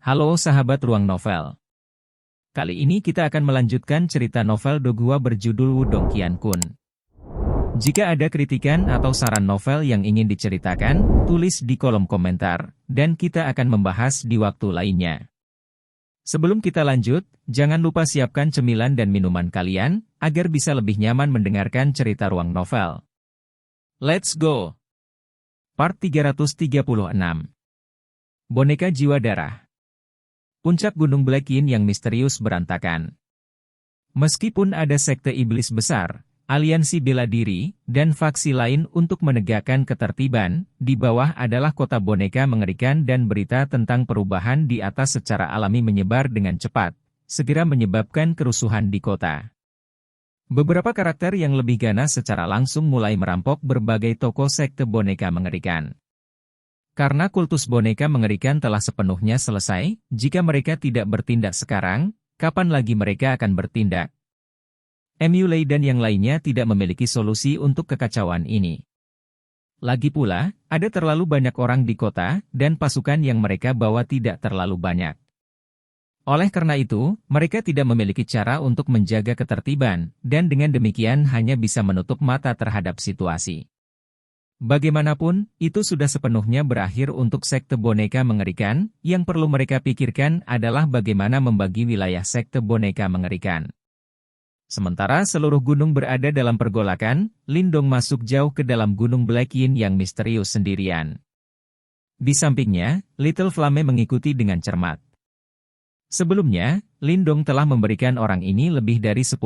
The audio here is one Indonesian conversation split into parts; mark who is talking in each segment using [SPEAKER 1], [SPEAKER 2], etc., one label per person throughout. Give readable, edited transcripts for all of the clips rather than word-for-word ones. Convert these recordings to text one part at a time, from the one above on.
[SPEAKER 1] Halo sahabat Ruang Novel. Kali ini kita akan melanjutkan cerita novel Do Gua berjudul Wudong Qiankun. Jika ada kritikan atau saran novel yang ingin diceritakan, tulis di kolom komentar, dan kita akan membahas di waktu lainnya. Sebelum kita lanjut, jangan lupa siapkan cemilan dan minuman kalian, agar bisa lebih nyaman mendengarkan cerita Ruang Novel. Let's go! Part 336. Boneka Jiwa Darah. Puncak Gunung Black Yin yang misterius berantakan. Meskipun ada sekte iblis besar, aliansi bela diri, dan faksi lain untuk menegakkan ketertiban, di bawah adalah kota boneka mengerikan dan berita tentang perubahan di atas secara alami menyebar dengan cepat, segera menyebabkan kerusuhan di kota. Beberapa karakter yang lebih ganas secara langsung mulai merampok berbagai toko sekte boneka mengerikan. Karena kultus boneka mengerikan telah sepenuhnya selesai, jika mereka tidak bertindak sekarang, kapan lagi mereka akan bertindak? Mulei dan yang lainnya tidak memiliki solusi untuk kekacauan ini. Lagi pula, ada terlalu banyak orang di kota, dan pasukan yang mereka bawa tidak terlalu banyak. Oleh karena itu, mereka tidak memiliki cara untuk menjaga ketertiban, dan dengan demikian hanya bisa menutup mata terhadap situasi. Bagaimanapun, itu sudah sepenuhnya berakhir untuk sekte boneka mengerikan, yang perlu mereka pikirkan adalah bagaimana membagi wilayah sekte boneka mengerikan. Sementara seluruh gunung berada dalam pergolakan, Lindong masuk jauh ke dalam gunung Black Yin yang misterius sendirian. Di sampingnya, Little Flame mengikuti dengan cermat. Sebelumnya, Lindong telah memberikan orang ini lebih dari 10.000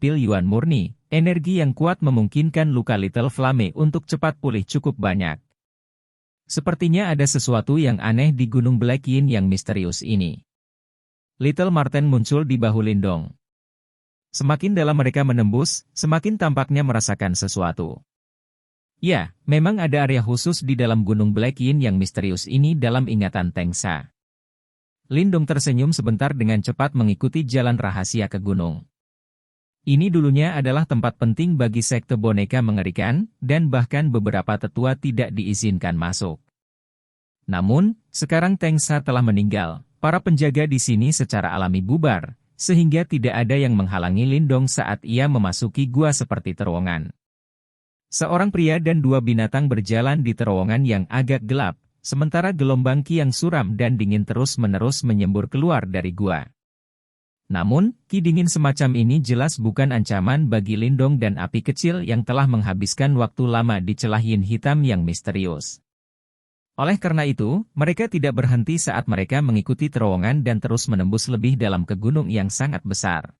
[SPEAKER 1] pil yuan murni, energi yang kuat memungkinkan luka Little Flame untuk cepat pulih cukup banyak. Sepertinya ada sesuatu yang aneh di Gunung Black Yin yang misterius ini. Little Marten muncul di bahu Lindong. Semakin dalam mereka menembus, semakin tampaknya merasakan sesuatu. Ya, memang ada area khusus di dalam Gunung Black Yin yang misterius ini dalam ingatan Tengsa. Lindong tersenyum sebentar dengan cepat mengikuti jalan rahasia ke gunung. Ini dulunya adalah tempat penting bagi sekte boneka mengerikan, dan bahkan beberapa tetua tidak diizinkan masuk. Namun, sekarang Tengsa telah meninggal, para penjaga di sini secara alami bubar, sehingga tidak ada yang menghalangi Lindong saat ia memasuki gua seperti terowongan. Seorang pria dan dua binatang berjalan di terowongan yang agak gelap, sementara gelombang ki yang suram dan dingin terus-menerus menyembur keluar dari gua. Namun, ki dingin semacam ini jelas bukan ancaman bagi Lindong dan api kecil yang telah menghabiskan waktu lama di celah yin hitam yang misterius. Oleh karena itu, mereka tidak berhenti saat mereka mengikuti terowongan dan terus menembus lebih dalam ke gunung yang sangat besar.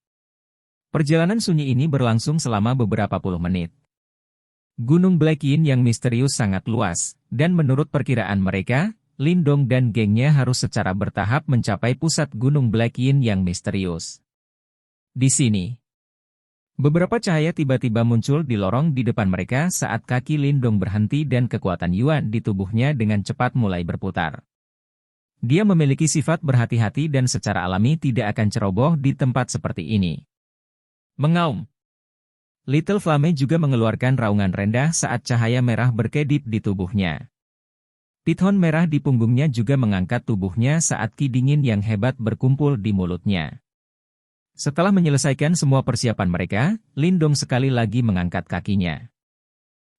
[SPEAKER 1] Perjalanan sunyi ini berlangsung selama beberapa puluh menit. Gunung Black Yin yang misterius sangat luas, dan menurut perkiraan mereka, Lindong dan gengnya harus secara bertahap mencapai pusat Gunung Black Yin yang misterius. Di sini, beberapa cahaya tiba-tiba muncul di lorong di depan mereka saat kaki Lindong berhenti dan kekuatan Yuan di tubuhnya dengan cepat mulai berputar. Dia memiliki sifat berhati-hati dan secara alami tidak akan ceroboh di tempat seperti ini. Mengaum. Little Flame juga mengeluarkan raungan rendah saat cahaya merah berkedip di tubuhnya. Pithon merah di punggungnya juga mengangkat tubuhnya saat ki dingin yang hebat berkumpul di mulutnya. Setelah menyelesaikan semua persiapan mereka, Lindong sekali lagi mengangkat kakinya.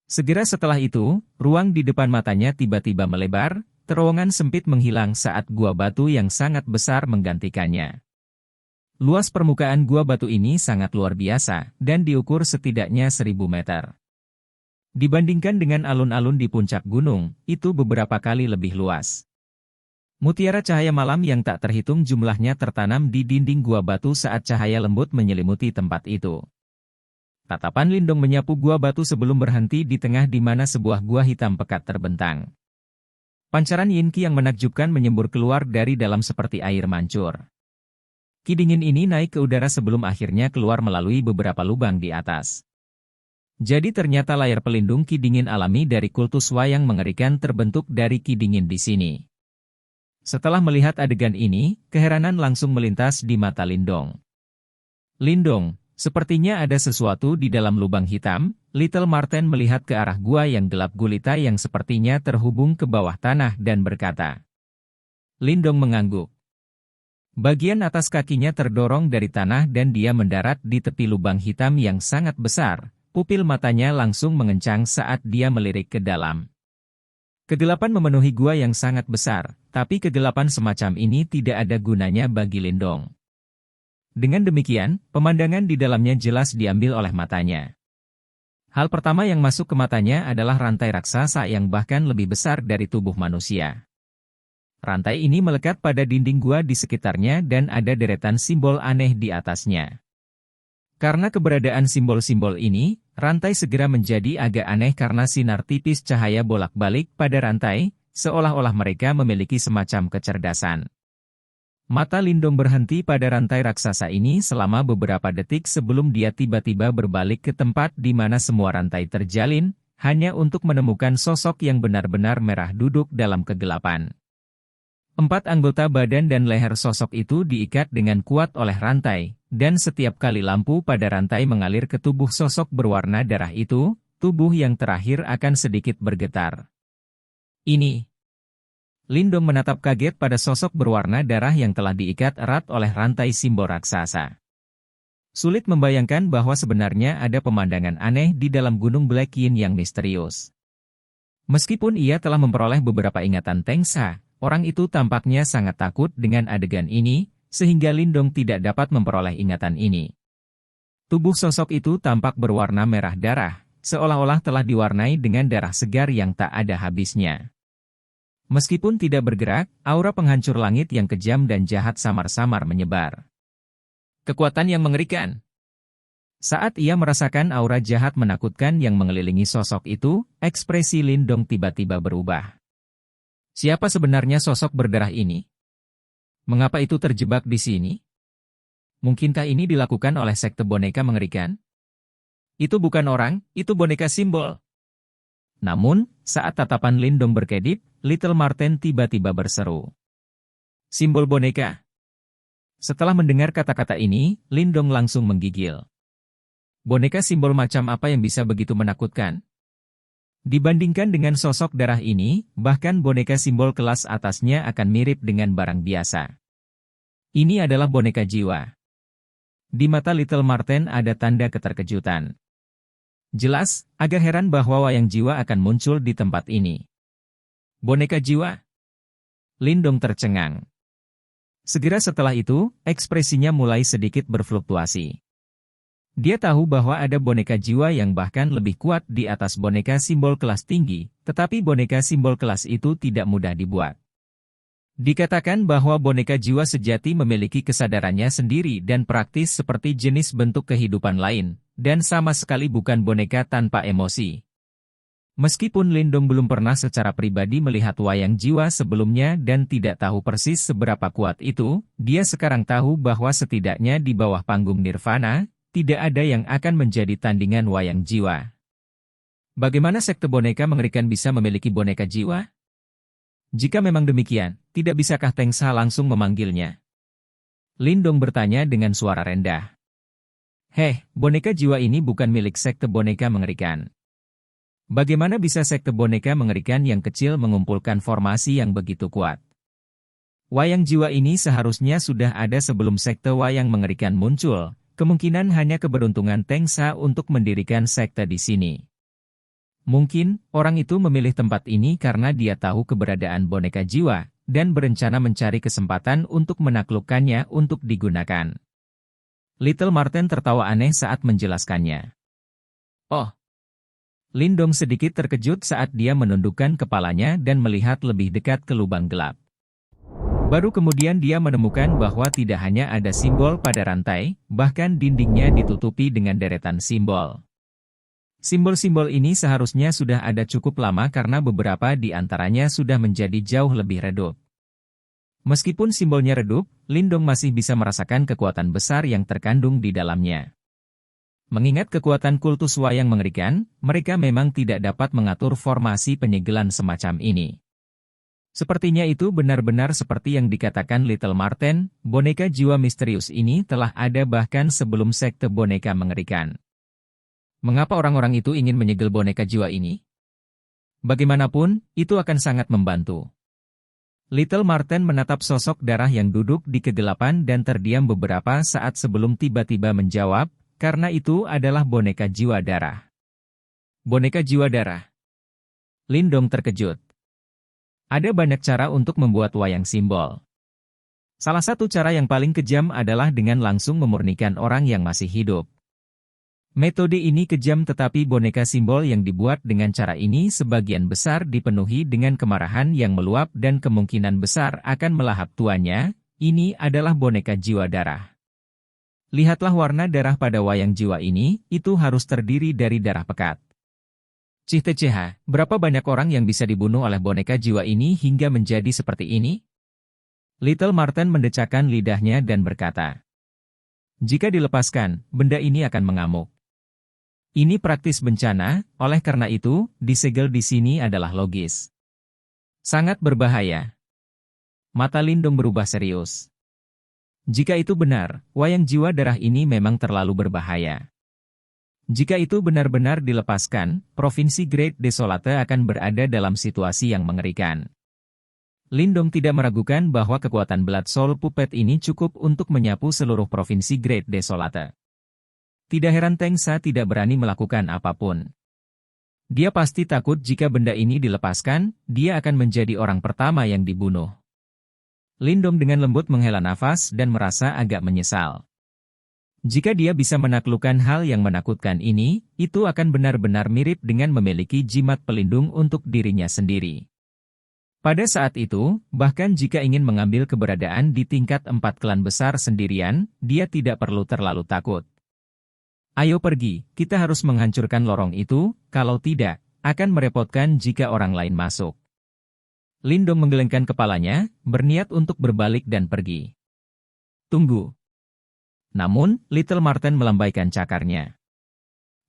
[SPEAKER 1] Segera setelah itu, ruang di depan matanya tiba-tiba melebar, terowongan sempit menghilang saat gua batu yang sangat besar menggantikannya. Luas permukaan gua batu ini sangat luar biasa, dan diukur setidaknya 1.000 meter. Dibandingkan dengan alun-alun di puncak gunung, itu beberapa kali lebih luas. Mutiara cahaya malam yang tak terhitung jumlahnya tertanam di dinding gua batu saat cahaya lembut menyelimuti tempat itu. Tatapan Lindong menyapu gua batu sebelum berhenti di tengah di mana sebuah gua hitam pekat terbentang. Pancaran yin ki yang menakjubkan menyembur keluar dari dalam seperti air mancur. Ki dingin ini naik ke udara sebelum akhirnya keluar melalui beberapa lubang di atas. Jadi ternyata layar pelindung ki dingin alami dari kultus wayang mengerikan terbentuk dari ki dingin di sini. Setelah melihat adegan ini, keheranan langsung melintas di mata Lindong. Lindong, sepertinya ada sesuatu di dalam lubang hitam. Little Marten melihat ke arah gua yang gelap gulita yang sepertinya terhubung ke bawah tanah dan berkata. Lindong mengangguk. Bagian atas kakinya terdorong dari tanah dan dia mendarat di tepi lubang hitam yang sangat besar. Pupil matanya langsung mengencang saat dia melirik ke dalam. Kegelapan memenuhi gua yang sangat besar, tapi kegelapan semacam ini tidak ada gunanya bagi Lindong. Dengan demikian, pemandangan di dalamnya jelas diambil oleh matanya. Hal pertama yang masuk ke matanya adalah rantai raksasa yang bahkan lebih besar dari tubuh manusia. Rantai ini melekat pada dinding gua di sekitarnya dan ada deretan simbol aneh di atasnya. Karena keberadaan simbol-simbol ini, rantai segera menjadi agak aneh karena sinar tipis cahaya bolak-balik pada rantai, seolah-olah mereka memiliki semacam kecerdasan. Mata Lindong berhenti pada rantai raksasa ini selama beberapa detik sebelum dia tiba-tiba berbalik ke tempat di mana semua rantai terjalin, hanya untuk menemukan sosok yang benar-benar merah duduk dalam kegelapan. 4 anggota badan dan leher sosok itu diikat dengan kuat oleh rantai, dan setiap kali lampu pada rantai mengalir ke tubuh sosok berwarna darah itu, tubuh yang terakhir akan sedikit bergetar. Ini. Lindong menatap kaget pada sosok berwarna darah yang telah diikat erat oleh rantai simbol raksasa. Sulit membayangkan bahwa sebenarnya ada pemandangan aneh di dalam Gunung Black Yin yang misterius. Meskipun ia telah memperoleh beberapa ingatan Tengsa, orang itu tampaknya sangat takut dengan adegan ini, sehingga Lindong tidak dapat memperoleh ingatan ini. Tubuh sosok itu tampak berwarna merah darah, seolah-olah telah diwarnai dengan darah segar yang tak ada habisnya. Meskipun tidak bergerak, aura penghancur langit yang kejam dan jahat samar-samar menyebar. Kekuatan yang mengerikan. Saat ia merasakan aura jahat menakutkan yang mengelilingi sosok itu, ekspresi Lindong tiba-tiba berubah. Siapa sebenarnya sosok berdarah ini? Mengapa itu terjebak di sini? Mungkinkah ini dilakukan oleh sekte boneka mengerikan? Itu bukan orang, itu boneka simbol. Namun, saat tatapan Lindong berkedip, Little Marten tiba-tiba berseru. Simbol boneka. Setelah mendengar kata-kata ini, Lindong langsung menggigil. Boneka simbol macam apa yang bisa begitu menakutkan? Dibandingkan dengan sosok darah ini, bahkan boneka simbol kelas atasnya akan mirip dengan barang biasa. Ini adalah boneka jiwa. Di mata Little Marten ada tanda keterkejutan. Jelas, agak heran bahwa wayang jiwa akan muncul di tempat ini. Boneka jiwa? Lindong tercengang. Segera setelah itu, ekspresinya mulai sedikit berfluktuasi. Dia tahu bahwa ada boneka jiwa yang bahkan lebih kuat di atas boneka simbol kelas tinggi, tetapi boneka simbol kelas itu tidak mudah dibuat. Dikatakan bahwa boneka jiwa sejati memiliki kesadarannya sendiri dan praktis seperti jenis bentuk kehidupan lain, dan sama sekali bukan boneka tanpa emosi. Meskipun Lindong belum pernah secara pribadi melihat wayang jiwa sebelumnya dan tidak tahu persis seberapa kuat itu, dia sekarang tahu bahwa setidaknya di bawah panggung Nirvana, tidak ada yang akan menjadi tandingan wayang jiwa. Bagaimana sekte boneka mengerikan bisa memiliki boneka jiwa? Jika memang demikian, tidak bisakah Tengsa langsung memanggilnya? Lindong bertanya dengan suara rendah. Boneka jiwa ini bukan milik sekte boneka mengerikan. Bagaimana bisa sekte boneka mengerikan yang kecil mengumpulkan formasi yang begitu kuat? Wayang jiwa ini seharusnya sudah ada sebelum sekte wayang mengerikan muncul. Kemungkinan hanya keberuntungan Tengsa untuk mendirikan sekte di sini. Mungkin, orang itu memilih tempat ini karena dia tahu keberadaan boneka jiwa, dan berencana mencari kesempatan untuk menaklukkannya untuk digunakan. Little Marten tertawa aneh saat menjelaskannya. Oh. Lindong sedikit terkejut saat dia menundukkan kepalanya dan melihat lebih dekat ke lubang gelap. Baru kemudian dia menemukan bahwa tidak hanya ada simbol pada rantai, bahkan dindingnya ditutupi dengan deretan simbol. Simbol-simbol ini seharusnya sudah ada cukup lama karena beberapa di antaranya sudah menjadi jauh lebih redup. Meskipun simbolnya redup, Lindong masih bisa merasakan kekuatan besar yang terkandung di dalamnya. Mengingat kekuatan kultus wayang mengerikan, mereka memang tidak dapat mengatur formasi penyegelan semacam ini. Sepertinya itu benar-benar seperti yang dikatakan Little Marten, boneka jiwa misterius ini telah ada bahkan sebelum sekte boneka mengerikan. Mengapa orang-orang itu ingin menyegel boneka jiwa ini? Bagaimanapun, itu akan sangat membantu. Little Marten menatap sosok darah yang duduk di kegelapan dan terdiam beberapa saat sebelum tiba-tiba menjawab, karena itu adalah boneka jiwa darah. Boneka jiwa darah. Lindong terkejut. Ada banyak cara untuk membuat wayang simbol. Salah satu cara yang paling kejam adalah dengan langsung memurnikan orang yang masih hidup. Metode ini kejam, tetapi boneka simbol yang dibuat dengan cara ini sebagian besar dipenuhi dengan kemarahan yang meluap dan kemungkinan besar akan melahap tuannya. Ini adalah boneka jiwa darah. Lihatlah warna darah pada wayang jiwa ini, itu harus terdiri dari darah pekat. Cih-teh-cih, berapa banyak orang yang bisa dibunuh oleh boneka jiwa ini hingga menjadi seperti ini? Little Marten mendecakkan lidahnya dan berkata, jika dilepaskan, benda ini akan mengamuk. Ini praktis bencana, oleh karena itu, disegel di sini adalah logis. Sangat berbahaya. Mata Lindong berubah serius. Jika itu benar, wayang jiwa darah ini memang terlalu berbahaya. Jika itu benar-benar dilepaskan, Provinsi Great Desolate akan berada dalam situasi yang mengerikan. Lindong tidak meragukan bahwa kekuatan Blood Soul Puppet ini cukup untuk menyapu seluruh Provinsi Great Desolate. Tidak heran Teng Sa tidak berani melakukan apapun. Dia pasti takut jika benda ini dilepaskan, dia akan menjadi orang pertama yang dibunuh. Lindong dengan lembut menghela nafas dan merasa agak menyesal. Jika dia bisa menaklukkan hal yang menakutkan ini, itu akan benar-benar mirip dengan memiliki jimat pelindung untuk dirinya sendiri. Pada saat itu, bahkan jika ingin mengambil keberadaan di tingkat 4 klan besar sendirian, dia tidak perlu terlalu takut. Ayo pergi, kita harus menghancurkan lorong itu, kalau tidak, akan merepotkan jika orang lain masuk. Lindong menggelengkan kepalanya, berniat untuk berbalik dan pergi. Tunggu. Namun, Little Marten melambaikan cakarnya.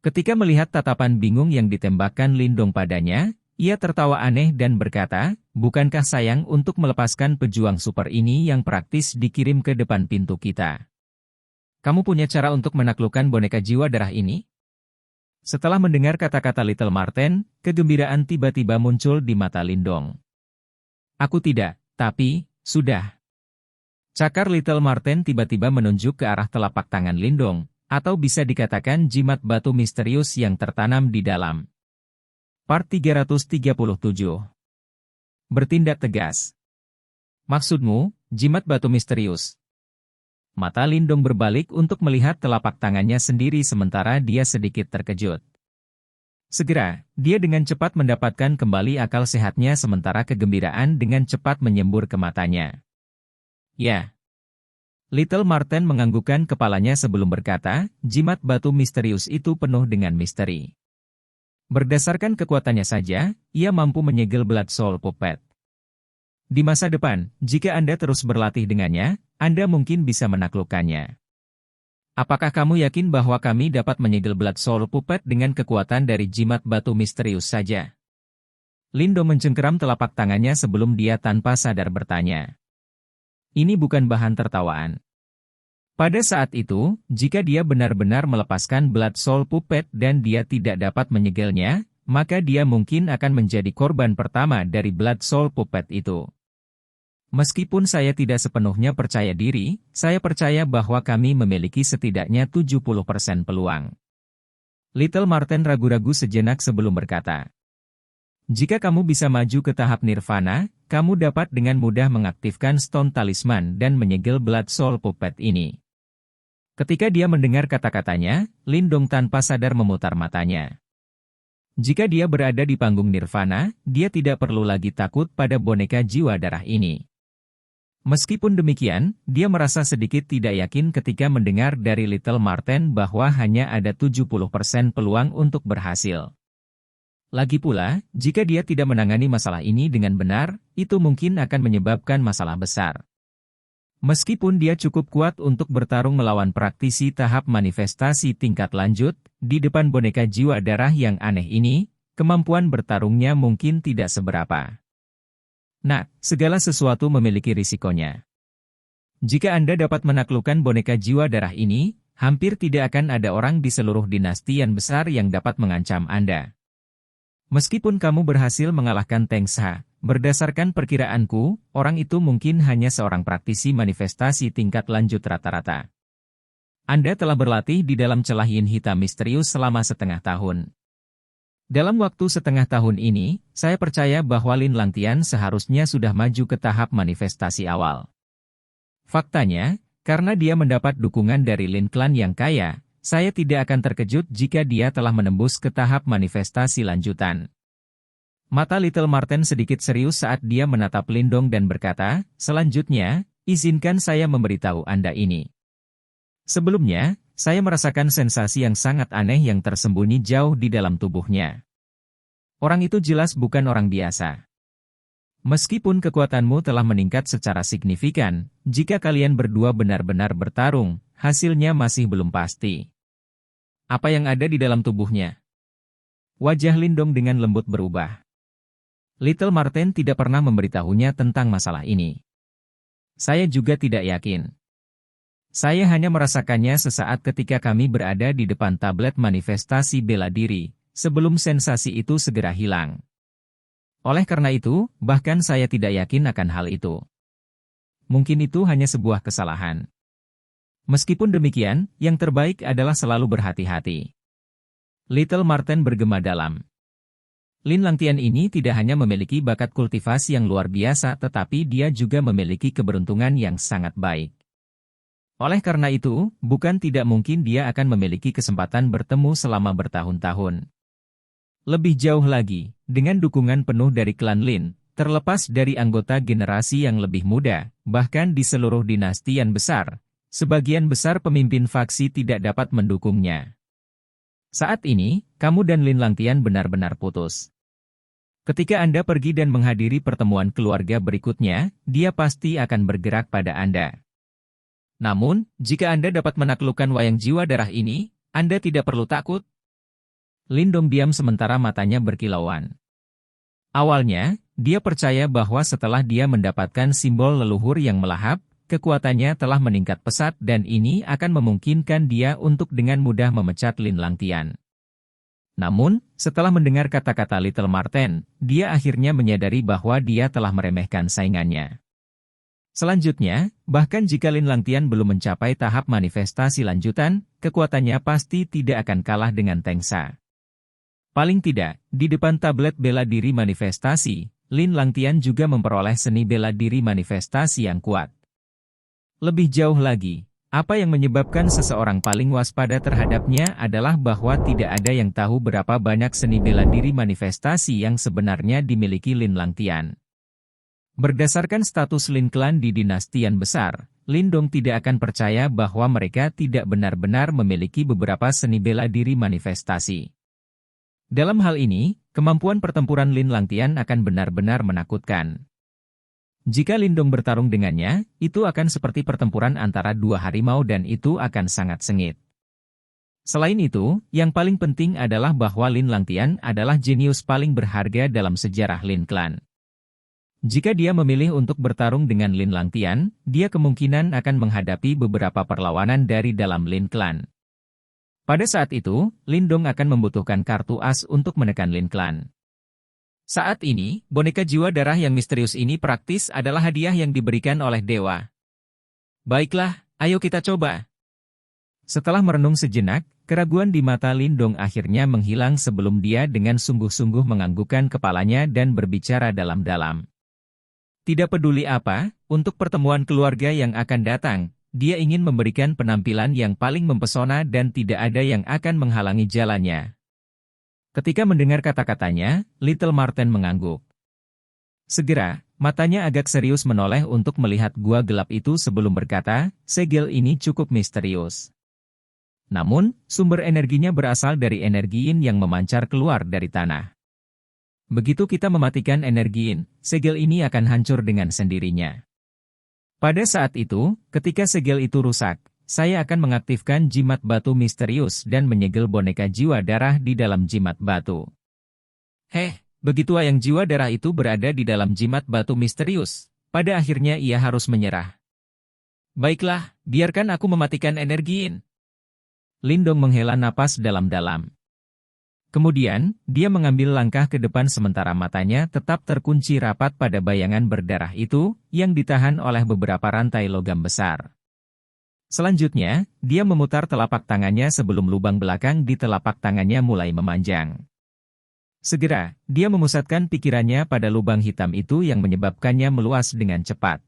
[SPEAKER 1] Ketika melihat tatapan bingung yang ditembakkan Lindong padanya, ia tertawa aneh dan berkata, bukankah sayang untuk melepaskan pejuang super ini yang praktis dikirim ke depan pintu kita? Kamu punya cara untuk menaklukkan boneka jiwa darah ini? Setelah mendengar kata-kata Little Marten, kegembiraan tiba-tiba muncul di mata Lindong. Aku tidak, tapi, sudah. Cakar Little Marten tiba-tiba menunjuk ke arah telapak tangan Lindong, atau bisa dikatakan jimat batu misterius yang tertanam di dalam. Part 337. Bertindak tegas. Maksudmu, jimat batu misterius? Mata Lindong berbalik untuk melihat telapak tangannya sendiri sementara dia sedikit terkejut. Segera, dia dengan cepat mendapatkan kembali akal sehatnya sementara kegembiraan dengan cepat menyembur ke matanya. Ya. Little Marten menganggukkan kepalanya sebelum berkata, jimat batu misterius itu penuh dengan misteri. Berdasarkan kekuatannya saja, ia mampu menyegel Blood Soul Puppet. Di masa depan, jika Anda terus berlatih dengannya, Anda mungkin bisa menaklukkannya. Apakah kamu yakin bahwa kami dapat menyegel Blood Soul Puppet dengan kekuatan dari jimat batu misterius saja? Lindong mencengkeram telapak tangannya sebelum dia tanpa sadar bertanya. Ini bukan bahan tertawaan. Pada saat itu, jika dia benar-benar melepaskan Blood Soul Puppet dan dia tidak dapat menyegelnya, maka dia mungkin akan menjadi korban pertama dari Blood Soul Puppet itu. Meskipun saya tidak sepenuhnya percaya diri, saya percaya bahwa kami memiliki setidaknya 70% peluang. Little Marten ragu-ragu sejenak sebelum berkata. Jika kamu bisa maju ke tahap nirvana, kamu dapat dengan mudah mengaktifkan Stone Talisman dan menyegel Blood Soul Puppet ini. Ketika dia mendengar kata-katanya, Lindong tanpa sadar memutar matanya. Jika dia berada di panggung nirvana, dia tidak perlu lagi takut pada boneka jiwa darah ini. Meskipun demikian, dia merasa sedikit tidak yakin ketika mendengar dari Little Marten bahwa hanya ada 70% peluang untuk berhasil. Lagi pula, jika dia tidak menangani masalah ini dengan benar, itu mungkin akan menyebabkan masalah besar. Meskipun dia cukup kuat untuk bertarung melawan praktisi tahap manifestasi tingkat lanjut, di depan boneka jiwa darah yang aneh ini, kemampuan bertarungnya mungkin tidak seberapa. Nah, segala sesuatu memiliki risikonya. Jika Anda dapat menaklukkan boneka jiwa darah ini, hampir tidak akan ada orang di seluruh dinasti yang besar yang dapat mengancam Anda. Meskipun kamu berhasil mengalahkan Teng Sa, berdasarkan perkiraanku, orang itu mungkin hanya seorang praktisi manifestasi tingkat lanjut rata-rata. Anda telah berlatih di dalam celah yin hitam misterius selama setengah tahun. Dalam waktu setengah tahun ini, saya percaya bahwa Lin Langtian seharusnya sudah maju ke tahap manifestasi awal. Faktanya, karena dia mendapat dukungan dari Lin Clan yang kaya, saya tidak akan terkejut jika dia telah menembus ke tahap manifestasi lanjutan. Mata Little Marten sedikit serius saat dia menatap Lindong dan berkata, selanjutnya, izinkan saya memberitahu Anda ini. Sebelumnya, saya merasakan sensasi yang sangat aneh yang tersembunyi jauh di dalam tubuhnya. Orang itu jelas bukan orang biasa. Meskipun kekuatanmu telah meningkat secara signifikan, jika kalian berdua benar-benar bertarung, hasilnya masih belum pasti. Apa yang ada di dalam tubuhnya? Wajah Lindong dengan lembut berubah. Little Marten tidak pernah memberitahunya tentang masalah ini. Saya juga tidak yakin. Saya hanya merasakannya sesaat ketika kami berada di depan tablet manifestasi bela diri, sebelum sensasi itu segera hilang. Oleh karena itu, bahkan saya tidak yakin akan hal itu. Mungkin itu hanya sebuah kesalahan. Meskipun demikian, yang terbaik adalah selalu berhati-hati. Little Marten bergema dalam. Lin Langtian ini tidak hanya memiliki bakat kultivasi yang luar biasa tetapi dia juga memiliki keberuntungan yang sangat baik. Oleh karena itu, bukan tidak mungkin dia akan memiliki kesempatan bertemu selama bertahun-tahun. Lebih jauh lagi, dengan dukungan penuh dari klan Lin, terlepas dari anggota generasi yang lebih muda, bahkan di seluruh dinasti yang besar, sebagian besar pemimpin faksi tidak dapat mendukungnya. Saat ini, kamu dan Lin Langtian benar-benar putus. Ketika Anda pergi dan menghadiri pertemuan keluarga berikutnya, dia pasti akan bergerak pada Anda. Namun, jika Anda dapat menaklukkan wayang jiwa darah ini, Anda tidak perlu takut. Lindong diam sementara matanya berkilauan. Awalnya, dia percaya bahwa setelah dia mendapatkan simbol leluhur yang melahap, kekuatannya telah meningkat pesat dan ini akan memungkinkan dia untuk dengan mudah memecat Lin Langtian. Namun, setelah mendengar kata-kata Little Marten, dia akhirnya menyadari bahwa dia telah meremehkan saingannya. Selanjutnya, bahkan jika Lin Langtian belum mencapai tahap manifestasi lanjutan, kekuatannya pasti tidak akan kalah dengan Tengsa. Paling tidak, di depan tablet bela diri manifestasi, Lin Langtian juga memperoleh seni bela diri manifestasi yang kuat. Lebih jauh lagi, apa yang menyebabkan seseorang paling waspada terhadapnya adalah bahwa tidak ada yang tahu berapa banyak seni bela diri manifestasi yang sebenarnya dimiliki Lin Langtian. Berdasarkan status Lin Clan di dinasti yang besar, Lindong tidak akan percaya bahwa mereka tidak benar-benar memiliki beberapa seni bela diri manifestasi. Dalam hal ini, kemampuan pertempuran Lin Langtian akan benar-benar menakutkan. Jika Lindong bertarung dengannya, itu akan seperti pertempuran antara dua harimau dan itu akan sangat sengit. Selain itu, yang paling penting adalah bahwa Lin Langtian adalah jenius paling berharga dalam sejarah Lin Clan. Jika dia memilih untuk bertarung dengan Lin Langtian, dia kemungkinan akan menghadapi beberapa perlawanan dari dalam Lin Clan. Pada saat itu, Lindong akan membutuhkan kartu as untuk menekan Lin Clan. Saat ini, boneka jiwa darah yang misterius ini praktis adalah hadiah yang diberikan oleh dewa. Baiklah, ayo kita coba. Setelah merenung sejenak, keraguan di mata Lindong akhirnya menghilang sebelum dia dengan sungguh-sungguh menganggukkan kepalanya dan berbicara dalam-dalam. Tidak peduli apa, untuk pertemuan keluarga yang akan datang, dia ingin memberikan penampilan yang paling mempesona dan tidak ada yang akan menghalangi jalannya. Ketika mendengar kata-katanya, Little Marten mengangguk. Segera, matanya agak serius menoleh untuk melihat gua gelap itu sebelum berkata, segel ini cukup misterius. Namun, sumber energinya berasal dari energi yin yang memancar keluar dari tanah. Begitu kita mematikan energi yin, segel ini akan hancur dengan sendirinya. Pada saat itu, ketika segel itu rusak, saya akan mengaktifkan jimat batu misterius dan menyegel boneka jiwa darah di dalam jimat batu. Begitu wayang jiwa darah itu berada di dalam jimat batu misterius, pada akhirnya ia harus menyerah. Baiklah, biarkan aku mematikan energi yin. Lindong menghela napas dalam-dalam. Kemudian, dia mengambil langkah ke depan sementara matanya tetap terkunci rapat pada bayangan berdarah itu, yang ditahan oleh beberapa rantai logam besar. Selanjutnya, dia memutar telapak tangannya sebelum lubang belakang di telapak tangannya mulai memanjang. Segera, dia memusatkan pikirannya pada lubang hitam itu yang menyebabkannya meluas dengan cepat.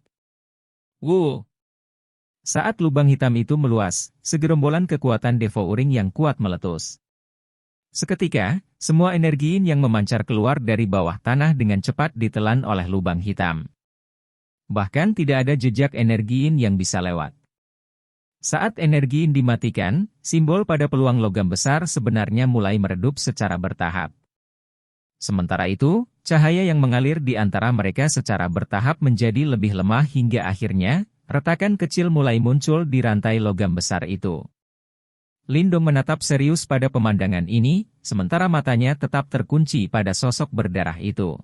[SPEAKER 1] Wuh! Saat lubang hitam itu meluas, segerombolan kekuatan devouring yang kuat meletus. Seketika, semua energi yin yang memancar keluar dari bawah tanah dengan cepat ditelan oleh lubang hitam. Bahkan tidak ada jejak energi yin yang bisa lewat. Saat energi yin dimatikan, simbol pada peluang logam besar sebenarnya mulai meredup secara bertahap. Sementara itu, cahaya yang mengalir di antara mereka secara bertahap menjadi lebih lemah hingga akhirnya, retakan kecil mulai muncul di rantai logam besar itu. Lindong menatap serius pada pemandangan ini, sementara matanya tetap terkunci pada sosok berdarah itu.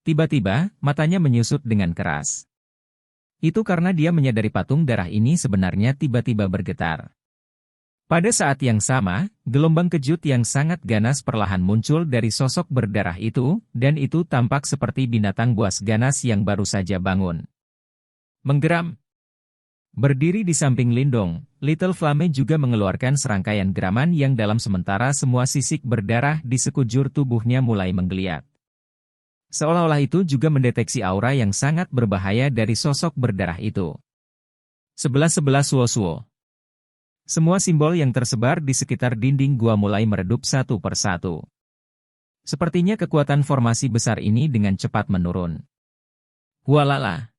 [SPEAKER 1] Tiba-tiba, matanya menyusut dengan keras. Itu karena dia menyadari patung darah ini sebenarnya tiba-tiba bergetar. Pada saat yang sama, gelombang kejut yang sangat ganas perlahan muncul dari sosok berdarah itu, dan itu tampak seperti binatang buas ganas yang baru saja bangun. Menggeram. Berdiri di samping Lindong, Little Flame juga mengeluarkan serangkaian geraman yang dalam sementara semua sisik berdarah di sekujur tubuhnya mulai menggeliat. Seolah-olah itu juga mendeteksi aura yang sangat berbahaya dari sosok berdarah itu. 11-11 Suo-Suo. Semua simbol yang tersebar di sekitar dinding gua mulai meredup satu persatu. Sepertinya kekuatan formasi besar ini dengan cepat menurun. Hualala.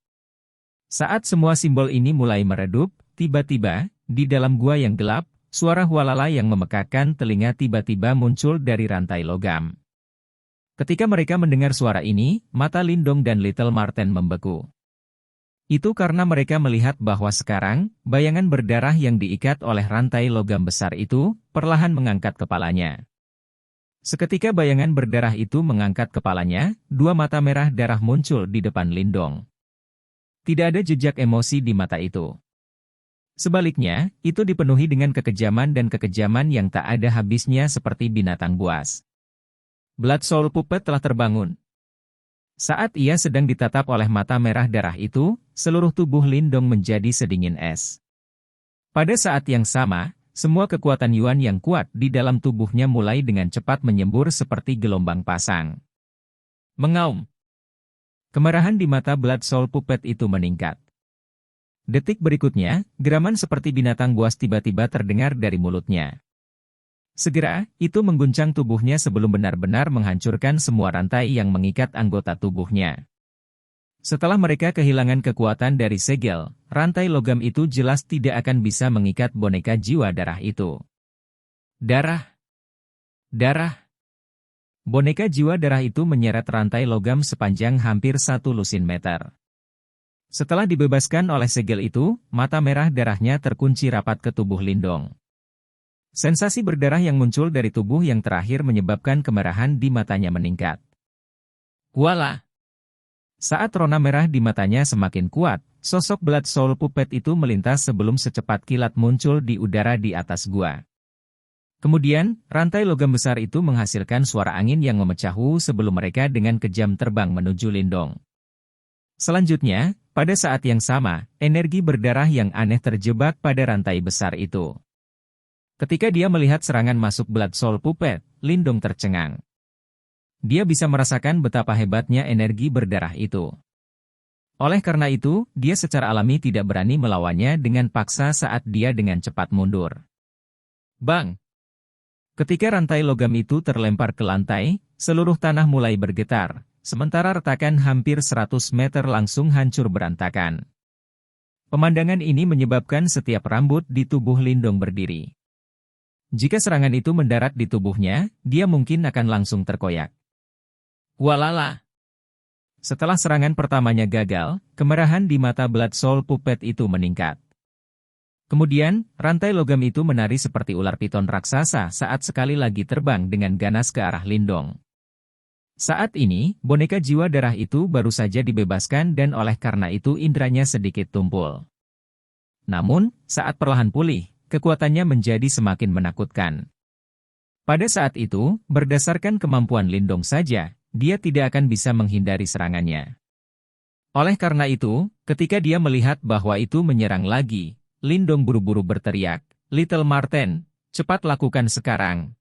[SPEAKER 1] Saat semua simbol ini mulai meredup, tiba-tiba, di dalam gua yang gelap, suara hualala yang memekakkan telinga tiba-tiba muncul dari rantai logam. Ketika mereka mendengar suara ini, mata Lindong dan Little Marten membeku. Itu karena mereka melihat bahwa sekarang, bayangan berdarah yang diikat oleh rantai logam besar itu, perlahan mengangkat kepalanya. Seketika bayangan berdarah itu mengangkat kepalanya, dua mata merah darah muncul di depan Lindong. Tidak ada jejak emosi di mata itu. Sebaliknya, itu dipenuhi dengan kekejaman dan kekejaman yang tak ada habisnya seperti binatang buas. Blood Soul Puppet telah terbangun. Saat ia sedang ditatap oleh mata merah darah itu, seluruh tubuh Lindong menjadi sedingin es. Pada saat yang sama, semua kekuatan Yuan yang kuat di dalam tubuhnya mulai dengan cepat menyembur seperti gelombang pasang. Mengaum. Kemarahan di mata Blood Soul Puppet itu meningkat. Detik berikutnya, geraman seperti binatang buas tiba-tiba terdengar dari mulutnya. Segera, itu mengguncang tubuhnya sebelum benar-benar menghancurkan semua rantai yang mengikat anggota tubuhnya. Setelah mereka kehilangan kekuatan dari segel, rantai logam itu jelas tidak akan bisa mengikat boneka jiwa darah itu. Darah. Darah. Boneka jiwa darah itu menyeret rantai logam sepanjang hampir 1 lusin meter. Setelah dibebaskan oleh segel itu, mata merah darahnya terkunci rapat ke tubuh Lindong. Sensasi berdarah yang muncul dari tubuh yang terakhir menyebabkan kemerahan di matanya meningkat. Wala! Saat rona merah di matanya semakin kuat, sosok Blood Soul Puppet itu melintas sebelum secepat kilat muncul di udara di atas gua. Kemudian, rantai logam besar itu menghasilkan suara angin yang memecah sebelum mereka dengan kejam terbang menuju Lindong. Selanjutnya, pada saat yang sama, energi berdarah yang aneh terjebak pada rantai besar itu. Ketika dia melihat serangan masuk Blood Soul Puppet, Lindong tercengang. Dia bisa merasakan betapa hebatnya energi berdarah itu. Oleh karena itu, dia secara alami tidak berani melawannya dengan paksa saat dia dengan cepat mundur. Bang! Ketika rantai logam itu terlempar ke lantai, seluruh tanah mulai bergetar, sementara retakan hampir 100 meter langsung hancur berantakan. Pemandangan ini menyebabkan setiap rambut di tubuh Lindong berdiri. Jika serangan itu mendarat di tubuhnya, dia mungkin akan langsung terkoyak. Walala! Setelah serangan pertamanya gagal, kemerahan di mata Blood Soul Puppet itu meningkat. Kemudian, rantai logam itu menari seperti ular piton raksasa saat sekali lagi terbang dengan ganas ke arah Lindong. Saat ini, boneka jiwa darah itu baru saja dibebaskan dan oleh karena itu indranya sedikit tumpul. Namun, saat perlahan pulih, kekuatannya menjadi semakin menakutkan. Pada saat itu, berdasarkan kemampuan Lindong saja, dia tidak akan bisa menghindari serangannya. Oleh karena itu, ketika dia melihat bahwa itu menyerang lagi, Lindong buru-buru berteriak, "Little Marten, cepat lakukan sekarang."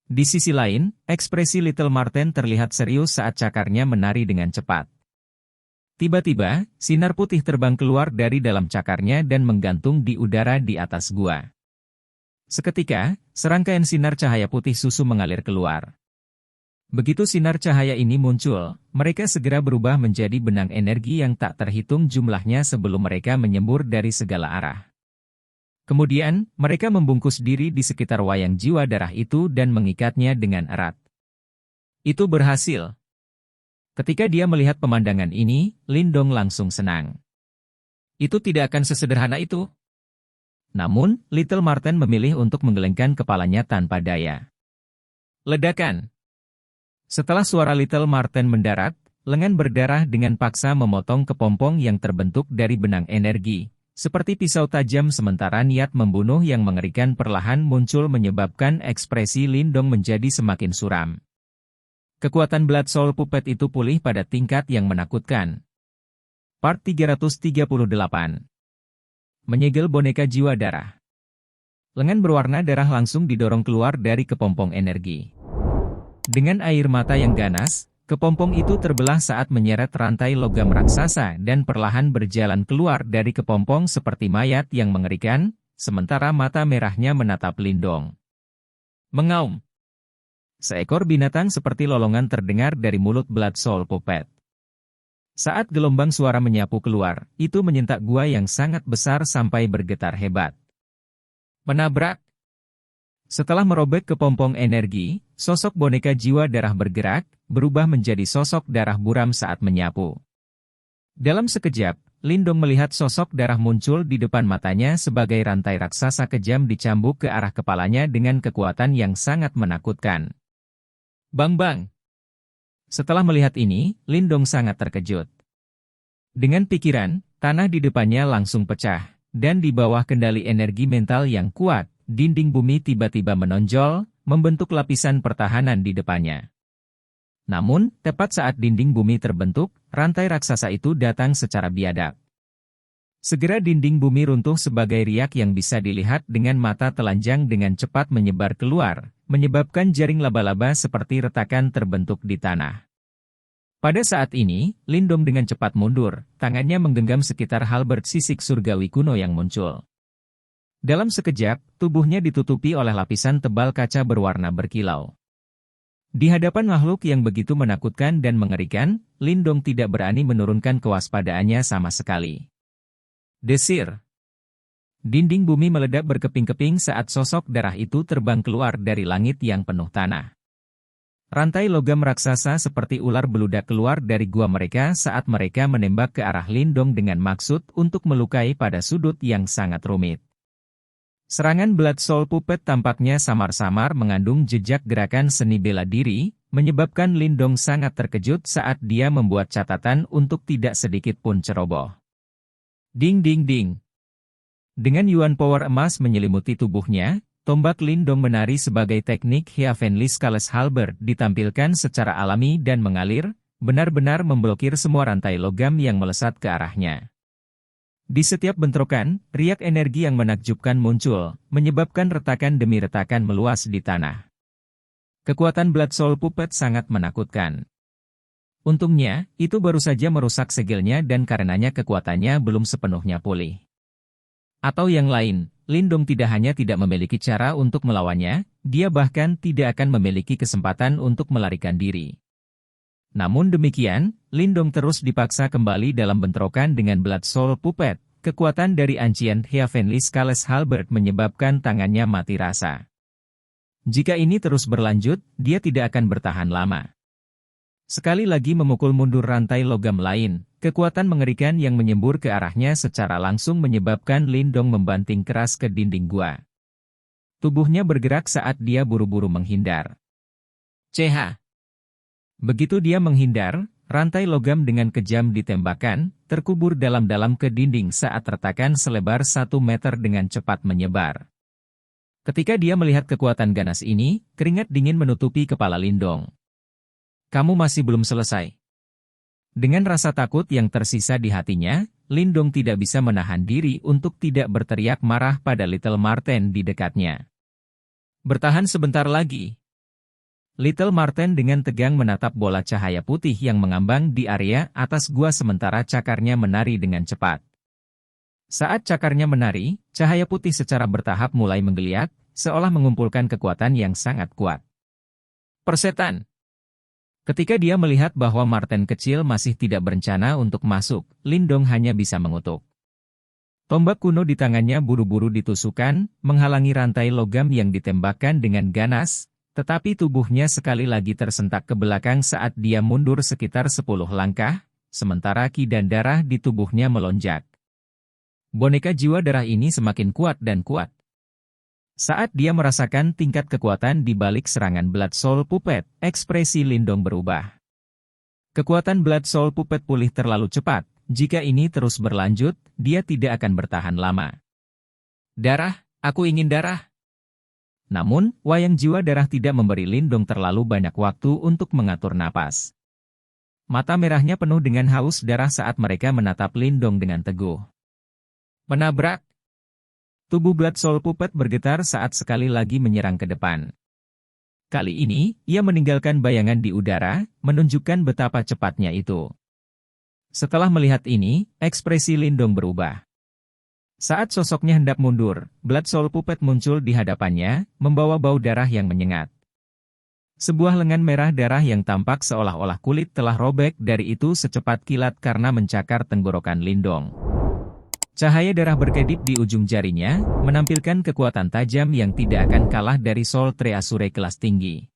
[SPEAKER 1] Di sisi lain, ekspresi Little Marten terlihat serius saat cakarnya menari dengan cepat. Tiba-tiba, sinar putih terbang keluar dari dalam cakarnya dan menggantung di udara di atas gua. Seketika, serangkaian sinar cahaya putih susu mengalir keluar. Begitu sinar cahaya ini muncul, mereka segera berubah menjadi benang energi yang tak terhitung jumlahnya sebelum mereka menyembur dari segala arah. Kemudian, mereka membungkus diri di sekitar wayang jiwa darah itu dan mengikatnya dengan erat. Itu berhasil. Ketika dia melihat pemandangan ini, Lindong langsung senang. Itu tidak akan sesederhana itu. Namun, Little Marten memilih untuk menggelengkan kepalanya tanpa daya. Ledakan. Setelah suara Little Marten mendarat, lengan berdarah dengan paksa memotong kepompong yang terbentuk dari benang energi. Seperti pisau tajam sementara niat membunuh yang mengerikan perlahan muncul menyebabkan ekspresi Lindong menjadi semakin suram. Kekuatan Blood Soul Puppet itu pulih pada tingkat yang menakutkan. Part 338. Menyegel boneka jiwa darah. Lengan berwarna darah langsung didorong keluar dari kepompong energi. Dengan air mata yang ganas, kepompong itu terbelah saat menyeret rantai logam raksasa dan perlahan berjalan keluar dari kepompong seperti mayat yang mengerikan, sementara mata merahnya menatap Lindong. Mengaum. Seekor binatang seperti lolongan terdengar dari mulut Blood Soul Puppet. Saat gelombang suara menyapu keluar, itu menyentak gua yang sangat besar sampai bergetar hebat. Menabrak. Setelah merobek kepompong energi, sosok boneka jiwa darah bergerak, berubah menjadi sosok darah buram saat menyapu. Dalam sekejap, Lindong melihat sosok darah muncul di depan matanya sebagai rantai raksasa kejam dicambuk ke arah kepalanya dengan kekuatan yang sangat menakutkan. Bang-bang! Setelah melihat ini, Lindong sangat terkejut. Dengan pikiran, tanah di depannya langsung pecah, dan di bawah kendali energi mental yang kuat, dinding bumi tiba-tiba menonjol, membentuk lapisan pertahanan di depannya. Namun, tepat saat dinding bumi terbentuk, rantai raksasa itu datang secara biadab. Segera dinding bumi runtuh sebagai riak yang bisa dilihat dengan mata telanjang dengan cepat menyebar keluar, menyebabkan jaring laba-laba seperti retakan terbentuk di tanah. Pada saat ini, Lindong dengan cepat mundur, tangannya menggenggam sekitar halberd sisik surgawi kuno yang muncul. Dalam sekejap, tubuhnya ditutupi oleh lapisan tebal kaca berwarna berkilau. Di hadapan makhluk yang begitu menakutkan dan mengerikan, Lindong tidak berani menurunkan kewaspadaannya sama sekali. Desir. Dinding bumi meledak berkeping-keping saat sosok darah itu terbang keluar dari langit yang penuh tanah. Rantai logam raksasa seperti ular beludak keluar dari gua mereka saat mereka menembak ke arah Lindong dengan maksud untuk melukai pada sudut yang sangat rumit. Serangan Blood Soul Puppet tampaknya samar-samar mengandung jejak gerakan seni bela diri, menyebabkan Lindong sangat terkejut saat dia membuat catatan untuk tidak sedikit pun ceroboh. Ding ding ding. Dengan yuan power emas menyelimuti tubuhnya, tombak Lindong menari sebagai teknik Heavenly Scales Halberd ditampilkan secara alami dan mengalir, benar-benar memblokir semua rantai logam yang melesat ke arahnya. Di setiap bentrokan, riak energi yang menakjubkan muncul, menyebabkan retakan demi retakan meluas di tanah. Kekuatan Blood Soul Puppet sangat menakutkan. Untungnya, itu baru saja merusak segelnya dan karenanya kekuatannya belum sepenuhnya pulih. Atau yang lain, Lindong tidak hanya tidak memiliki cara untuk melawannya, dia bahkan tidak akan memiliki kesempatan untuk melarikan diri. Namun demikian, Lindong terus dipaksa kembali dalam bentrokan dengan Blood Soul Puppet. Kekuatan dari Ancient Heavenly Scales Halberd menyebabkan tangannya mati rasa. Jika ini terus berlanjut, dia tidak akan bertahan lama. Sekali lagi memukul mundur rantai logam lain, kekuatan mengerikan yang menyembur ke arahnya secara langsung menyebabkan Lindong membanting keras ke dinding gua. Tubuhnya bergerak saat dia buru-buru menghindar. CH. Begitu dia menghindar, rantai logam dengan kejam ditembakkan, terkubur dalam-dalam ke dinding saat retakan selebar 1 meter dengan cepat menyebar. Ketika dia melihat kekuatan ganas ini, keringat dingin menutupi kepala Lindong. Kamu masih belum selesai. Dengan rasa takut yang tersisa di hatinya, Lindong tidak bisa menahan diri untuk tidak berteriak marah pada Little Marten di dekatnya. Bertahan sebentar lagi. Little Marten dengan tegang menatap bola cahaya putih yang mengambang di area atas gua sementara cakarnya menari dengan cepat. Saat cakarnya menari, cahaya putih secara bertahap mulai menggeliat, seolah mengumpulkan kekuatan yang sangat kuat. Persetan. Ketika dia melihat bahwa Marten kecil masih tidak berencana untuk masuk, Lindong hanya bisa mengutuk. Tombak kuno di tangannya buru-buru ditusukkan, menghalangi rantai logam yang ditembakkan dengan ganas, tetapi tubuhnya sekali lagi tersentak ke belakang saat dia mundur sekitar 10 langkah, sementara ki dan darah di tubuhnya melonjak. Boneka jiwa darah ini semakin kuat dan kuat. Saat dia merasakan tingkat kekuatan di balik serangan Blood Soul Puppet, ekspresi Lindong berubah. Kekuatan Blood Soul Puppet pulih terlalu cepat, jika ini terus berlanjut, dia tidak akan bertahan lama. Darah, aku ingin darah. Namun, wayang jiwa darah tidak memberi Lindong terlalu banyak waktu untuk mengatur napas. Mata merahnya penuh dengan haus darah saat mereka menatap Lindong dengan teguh. Menabrak. Tubuh Blood Soul Puppet bergetar saat sekali lagi menyerang ke depan. Kali ini, ia meninggalkan bayangan di udara, menunjukkan betapa cepatnya itu. Setelah melihat ini, ekspresi Lindong berubah. Saat sosoknya hendak mundur, Blood Soul Puppet muncul di hadapannya, membawa bau darah yang menyengat. Sebuah lengan merah darah yang tampak seolah-olah kulit telah robek dari itu secepat kilat karena mencakar tenggorokan Lindong. Cahaya darah berkedip di ujung jarinya, menampilkan kekuatan tajam yang tidak akan kalah dari Soul Treasure kelas tinggi.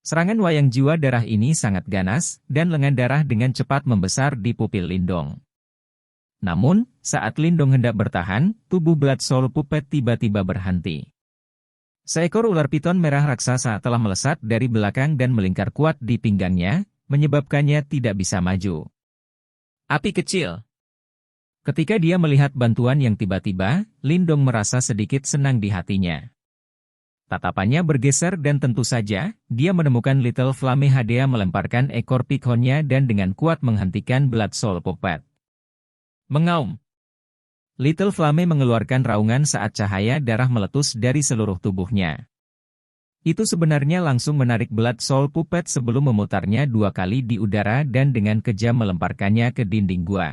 [SPEAKER 1] Serangan wayang jiwa darah ini sangat ganas, dan lengan darah dengan cepat membesar di pupil Lindong. Namun, saat Lindong hendak bertahan, tubuh Blood Soul Puppet tiba-tiba berhenti. Seekor ular piton merah raksasa telah melesat dari belakang dan melingkar kuat di pinggangnya, menyebabkannya tidak bisa maju. Api kecil. Ketika dia melihat bantuan yang tiba-tiba, Lindong merasa sedikit senang di hatinya. Tatapannya bergeser dan tentu saja, dia menemukan Little Flame Hadea melemparkan ekor pikhonnya dan dengan kuat menghentikan Blood Soul Puppet. Mengaum. Little Flame mengeluarkan raungan saat cahaya darah meletus dari seluruh tubuhnya. Itu sebenarnya langsung menarik Blood Soul Puppet sebelum memutarnya 2 kali di udara dan dengan kejam melemparkannya ke dinding gua.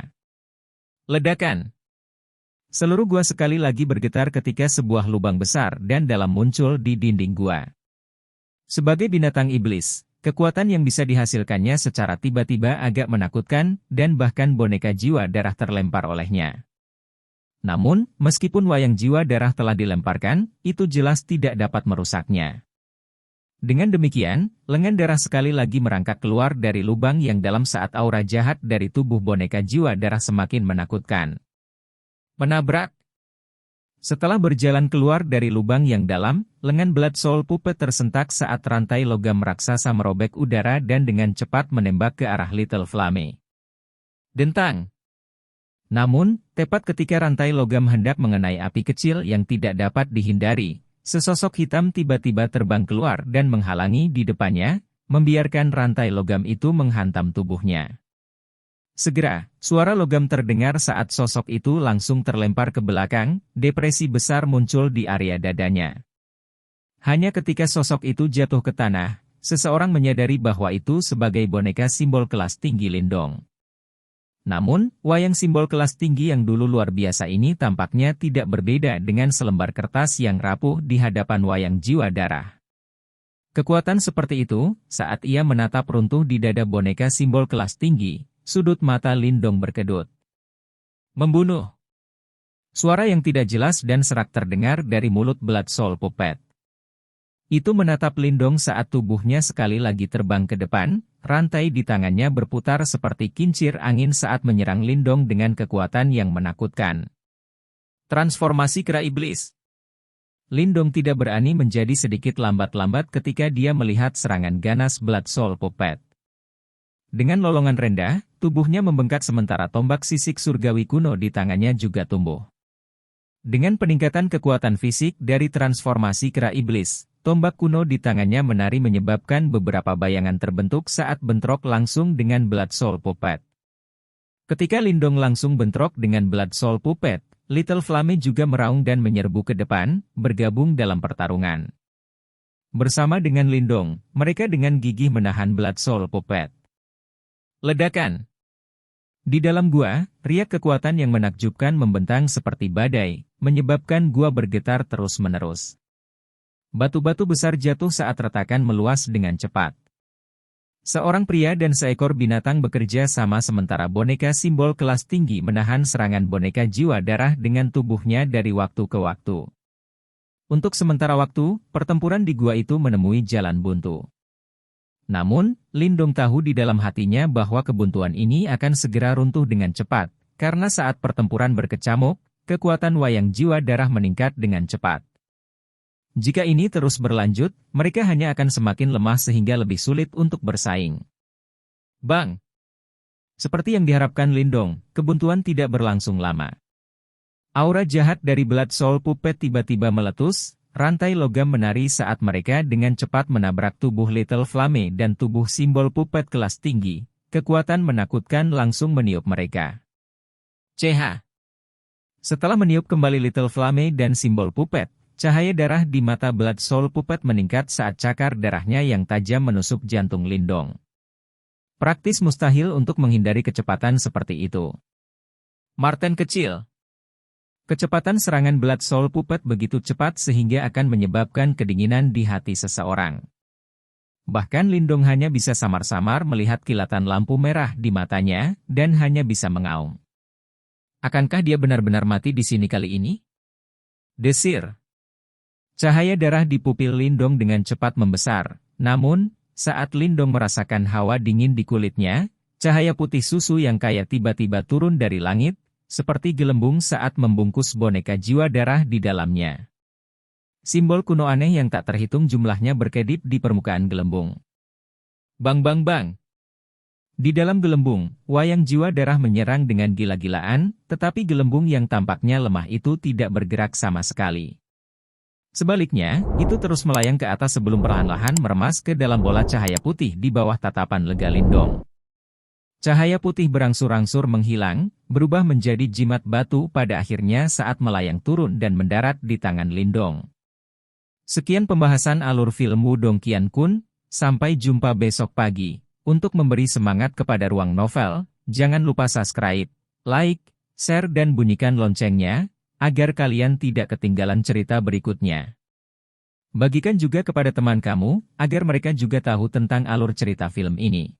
[SPEAKER 1] Ledakan. Seluruh gua sekali lagi bergetar ketika sebuah lubang besar dan dalam muncul di dinding gua. Sebagai binatang iblis, kekuatan yang bisa dihasilkannya secara tiba-tiba agak menakutkan dan bahkan boneka jiwa darah terlempar olehnya. Namun, meskipun wayang jiwa darah telah dilemparkan, itu jelas tidak dapat merusaknya. Dengan demikian, lengan darah sekali lagi merangkak keluar dari lubang yang dalam saat aura jahat dari tubuh boneka jiwa darah semakin menakutkan. Menabrak. Setelah berjalan keluar dari lubang yang dalam, lengan Blood Soul Puppet tersentak saat rantai logam raksasa merobek udara dan dengan cepat menembak ke arah Little Flame. Dentang. Namun, tepat ketika rantai logam hendak mengenai api kecil yang tidak dapat dihindari, sesosok hitam tiba-tiba terbang keluar dan menghalangi di depannya, membiarkan rantai logam itu menghantam tubuhnya. Segera, suara logam terdengar saat sosok itu langsung terlempar ke belakang, depresi besar muncul di area dadanya. Hanya ketika sosok itu jatuh ke tanah, seseorang menyadari bahwa itu sebagai boneka simbol kelas tinggi Lindong. Namun, wayang simbol kelas tinggi yang dulu luar biasa ini tampaknya tidak berbeda dengan selembar kertas yang rapuh di hadapan wayang jiwa darah. Kekuatan seperti itu, saat ia menatap runtuh di dada boneka simbol kelas tinggi, sudut mata Lindong berkedut. Membunuh. Suara yang tidak jelas dan serak terdengar dari mulut Blood Soul Puppet. Itu menatap Lindong saat tubuhnya sekali lagi terbang ke depan, rantai di tangannya berputar seperti kincir angin saat menyerang Lindong dengan kekuatan yang menakutkan. Transformasi kera iblis. Lindong tidak berani menjadi sedikit lambat-lambat ketika dia melihat serangan ganas Blood Soul Puppet. Dengan lolongan rendah, tubuhnya membengkak sementara tombak sisik surgawi kuno di tangannya juga tumbuh. Dengan peningkatan kekuatan fisik dari transformasi kera iblis, tombak kuno di tangannya menari menyebabkan beberapa bayangan terbentuk saat bentrok langsung dengan Blood Soul Puppet. Ketika Lindong langsung bentrok dengan Blood Soul Puppet, Little Flame juga meraung dan menyerbu ke depan, bergabung dalam pertarungan. Bersama dengan Lindong, mereka dengan gigih menahan Blood Soul Puppet. Ledakan. Di dalam gua, riak kekuatan yang menakjubkan membentang seperti badai, menyebabkan gua bergetar terus-menerus. Batu-batu besar jatuh saat retakan meluas dengan cepat. Seorang pria dan seekor binatang bekerja sama sementara boneka simbol kelas tinggi menahan serangan boneka jiwa darah dengan tubuhnya dari waktu ke waktu. Untuk sementara waktu, pertempuran di gua itu menemui jalan buntu. Namun, Lindong tahu di dalam hatinya bahwa kebuntuan ini akan segera runtuh dengan cepat, karena saat pertempuran berkecamuk, kekuatan wayang jiwa darah meningkat dengan cepat. Jika ini terus berlanjut, mereka hanya akan semakin lemah sehingga lebih sulit untuk bersaing. Bang! Seperti yang diharapkan Lindong, kebuntuan tidak berlangsung lama. Aura jahat dari Blood Soul Puppet tiba-tiba meletus, rantai logam menari saat mereka dengan cepat menabrak tubuh Little Flame dan tubuh simbol puppet kelas tinggi. Kekuatan menakutkan langsung meniup mereka. CH. Setelah meniup kembali Little Flame dan simbol puppet, cahaya darah di mata Blood Soul Puppet meningkat saat cakar darahnya yang tajam menusuk jantung Lindong. Praktis mustahil untuk menghindari kecepatan seperti itu. Marten kecil. Kecepatan serangan Blood Soul Puppet begitu cepat sehingga akan menyebabkan kedinginan di hati seseorang. Bahkan Lindong hanya bisa samar-samar melihat kilatan lampu merah di matanya, dan hanya bisa mengaum. Akankah dia benar-benar mati di sini kali ini? Desir. Cahaya darah di pupil Lindong dengan cepat membesar, namun, saat Lindong merasakan hawa dingin di kulitnya, cahaya putih susu yang kaya tiba-tiba turun dari langit, seperti gelembung saat membungkus boneka jiwa darah di dalamnya. Simbol kuno aneh yang tak terhitung jumlahnya berkedip di permukaan gelembung. Bang bang bang. Di dalam gelembung, wayang jiwa darah menyerang dengan gila-gilaan, tetapi gelembung yang tampaknya lemah itu tidak bergerak sama sekali. Sebaliknya, itu terus melayang ke atas sebelum perlahan-lahan meremas ke dalam bola cahaya putih di bawah tatapan lega Lindong. Cahaya putih berangsur-angsur menghilang, berubah menjadi jimat batu pada akhirnya saat melayang turun dan mendarat di tangan Lindong. Sekian pembahasan alur film Wudong Qiankun, sampai jumpa besok pagi. Untuk memberi semangat kepada Ruang Novel, jangan lupa subscribe, like, share dan bunyikan loncengnya, agar kalian tidak ketinggalan cerita berikutnya. Bagikan juga kepada teman kamu, agar mereka juga tahu tentang alur cerita film ini.